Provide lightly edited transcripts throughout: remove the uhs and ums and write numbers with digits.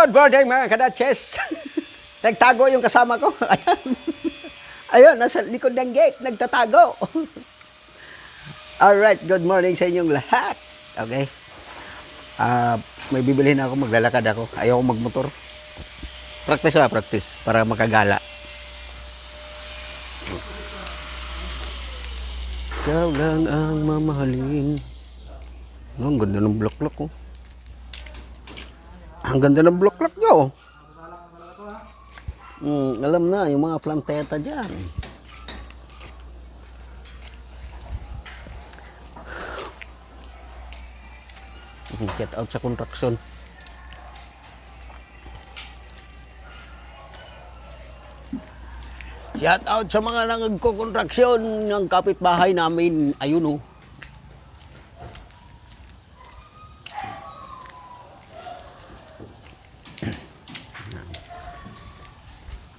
Good morning mga kadatches. Nagtago yung kasama ko. Ayan. Ayun, nasa likod ng gate, nagtatago. Alright, good morning sa inyong lahat. Okay. May bibilhin ako, maglalakad ako. Ayaw ko magmotor. Practice ba? Practice. Para makagala. Ikaw lang ang mamahalin. Ang ganda ng block-lock ko. Ang ganda ng block-lock nyo. Alam na, yung mga planteta dyan. Get out sa construction. Shout out sa mga nagko-construction ng kapitbahay namin. Ayun oh.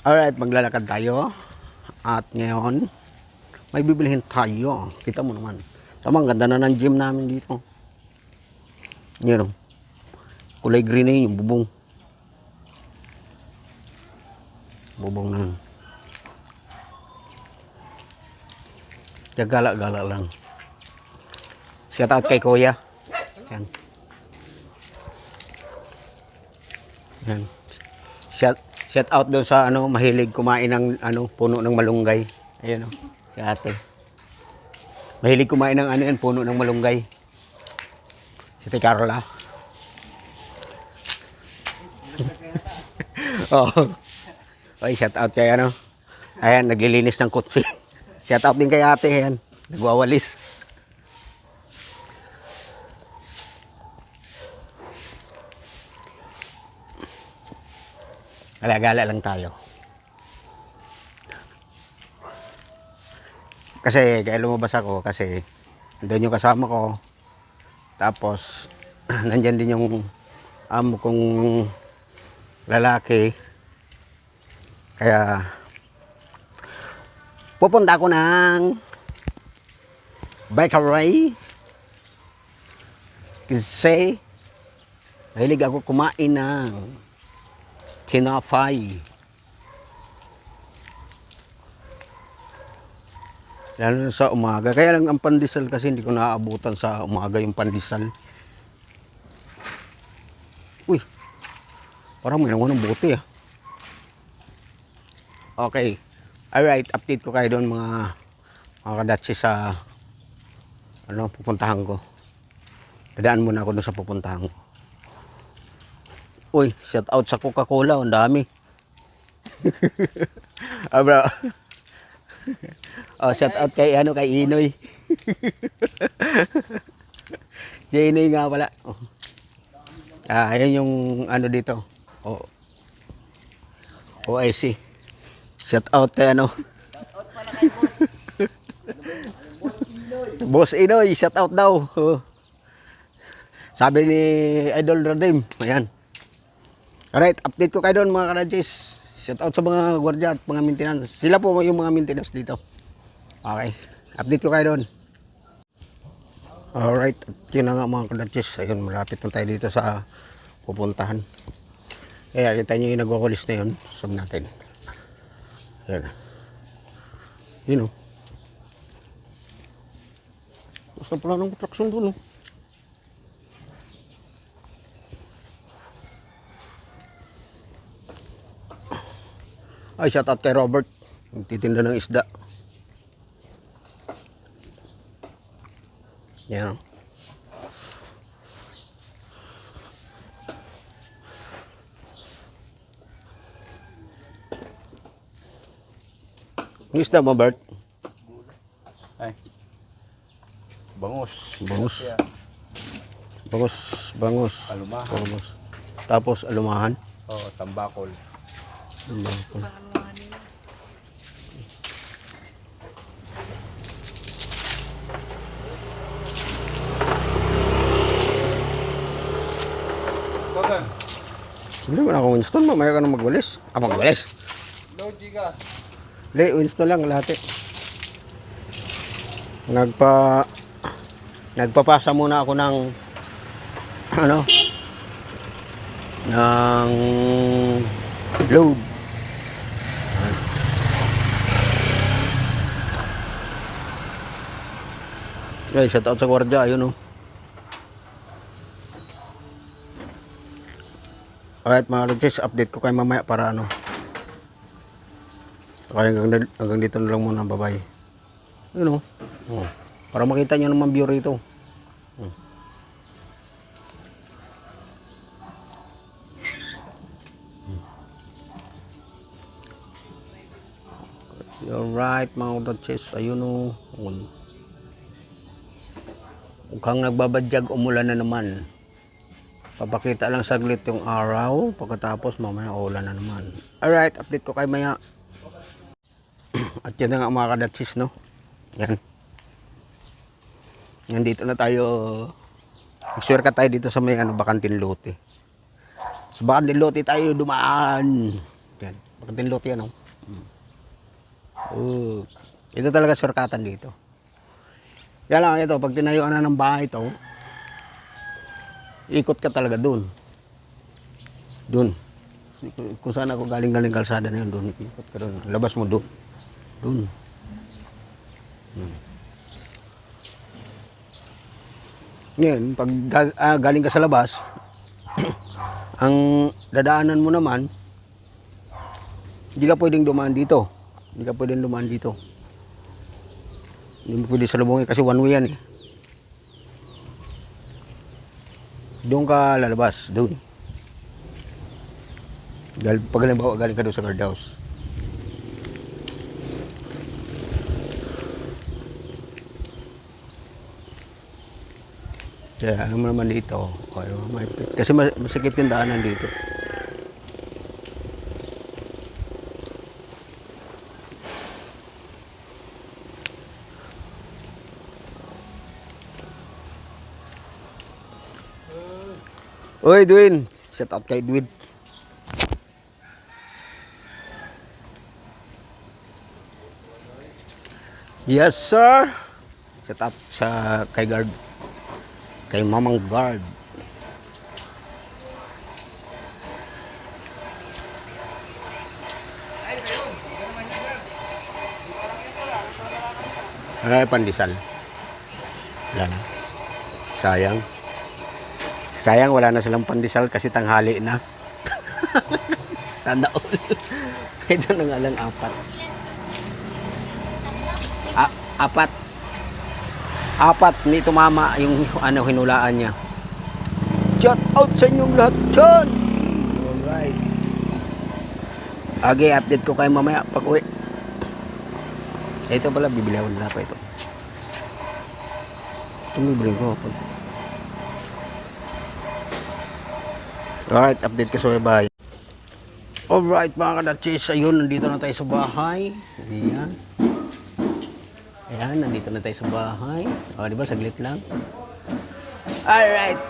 Alright, maglalakad tayo. At ngayon, may bibilihin tayo. Kita mo naman. Tamang ganda na ng gym namin dito. Yan o. Kulay green na yun, yung bubong. Bubong na yun. Gala-gala lang. Shout out kay Kuya. Yan. Yan. Shout out doon sa mahilig kumain ng puno ng malunggay. Ayan si ate. Mahilig kumain ng puno ng malunggay. Si Ate Carla. Oh. Oy, shout out kay Ayan, naglilinis ng kutsi. Shout out din kay ate, ayan. Nagwawalis. Gala-gala lang tayo. Kasi kaya lumabas ako kasi doon yung kasama ko. Tapos nandyan din yung amo kong lalaki. Kaya pupunta ako ng bakery. Kasi mahilig ako kumain ng tinapay. Lalo na sa umaga. Kaya lang ang pandesal kasi hindi ko naaabutan sa umaga yung pandesal. Uy, parang may nangunang buti ah. Okay. Alright, update ko kayo doon mga kadatsi sa pupuntahan ko. Dadaan muna ako doon sa pupuntahan ko. Uy, shout out sa Coca-Cola, ang dami. Bro. Oh, shout out kay kay Inoy. Si Inoy nga pala. Oh. Ayan yung dito. Oh. OIC. Shout out kay Shout out pala kay boss. Boss Inoy. Boss Inoy, shout out daw. Oh. Sabi ni Idol Radim, ayan. Alright, update ko kayo doon mga kadadjis. Shout out sa mga gwardiya at mga maintenance. Sila po yung mga maintenance dito. Okay, update ko kayo doon. Alright, yun na nga mga kadadjis. Ayun, malapit na tayo dito sa pupuntahan. Kaya kita nyo yung nagwakulis na yun. Sub natin. Ayan. Yun o. Basta pala ng traction doon o. Ay, shout out kay Robert. Nagtitinda ng isda. Yan. Ang isda mo, Bert? Ay. Bangus. Bangus. Bangus. Bangus. Alumahan. Bangus. Tapos alumahan. Oo, tambakol. Tambakol. Kogan. Hindi mo na ako Winston. Mamaya ka na magwalis. Magwalis. No, Giga. Hindi, Winston lang lahat. Nagpapasa muna ako ng ng load. Guys, shout out sa gwardiya, ayun oh. Alright mga Rodges, update ko kayo mamaya para ano. Kaya hanggang dito na lang muna, bye-bye. Ayun oh. Oh. Para makita nyo naman view rito. Oh. Alright mga Rodges, ayun oh. Mukhang nagbabadyag, umulan na naman. Papakita lang saglit yung araw, pagkatapos mamaya ulan na naman. Alright, update ko kayo maya. At yan na nga mga kadatsis, no? Yan. Nandito na tayo. Mag-share ka tayo dito sa may Bakantin Lote. Sa Bakantin Lote tayo dumaan. Yan. Bakantin Lote yan, no? Ito talaga surkatan dito. Yan lang ito, pag tinayuan na ng bahay ito, ikot ka talaga dun. Dun. Kung saan ako galing kalsada na yun, dun. Ikot ka dun. Labas mo dun. Dun. Ngayon, pag galing ka sa labas, ang dadaanan mo naman, hindi ka pwedeng dumaan dito. Hindi ka pwedeng dumaan dito. Hindi mo pwede salubungin kasi one way yan eh. Doon ka lalabas, doon. Pag halimbawa galing ka doon sa guard house. Kaya ano naman dito, kasi masikip yung daanan dito. Oy, Edwin. Shout out kay Edwin. Yes, sir. Shout out sa kay guard. Kay Mamang Guard. Ay, pandesal. Wala na. Sayang. Sayang wala na silang pandesal kasi tanghali na. Sana all. Ito na nga lang 4. Apat. 4 ni tumama yung hinulaan niya. Shout out sa inyong lahat dyan. Alright. Okay, update ko kayo mamaya pag uwi. Ito pala, bibiliwan na pa ito. Tumibring ko. Alright, update ko sa bahay. Alright mga kadatsis, ayun, nandito na tayo sa bahay. Ayan. Ayan, nandito na tayo sa bahay. O, diba, saglit lang. Alright.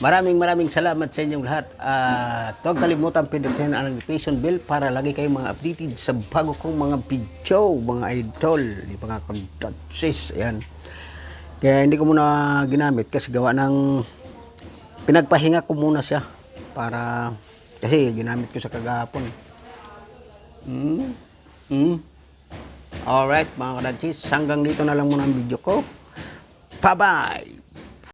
Maraming salamat sa inyong lahat. Huwag kalimutan pindutin ang notification bell para lagi kayong mga updated sa bago kong mga video, mga idol, di mga kadatsis. Ayan. Kaya hindi ko muna ginamit kasi gawa ng pinagpahinga ko muna siya para kasi ginamit ko sa kagahapon. Alright mga kadatsis, hanggang dito na lang muna ang video ko. Bye bye.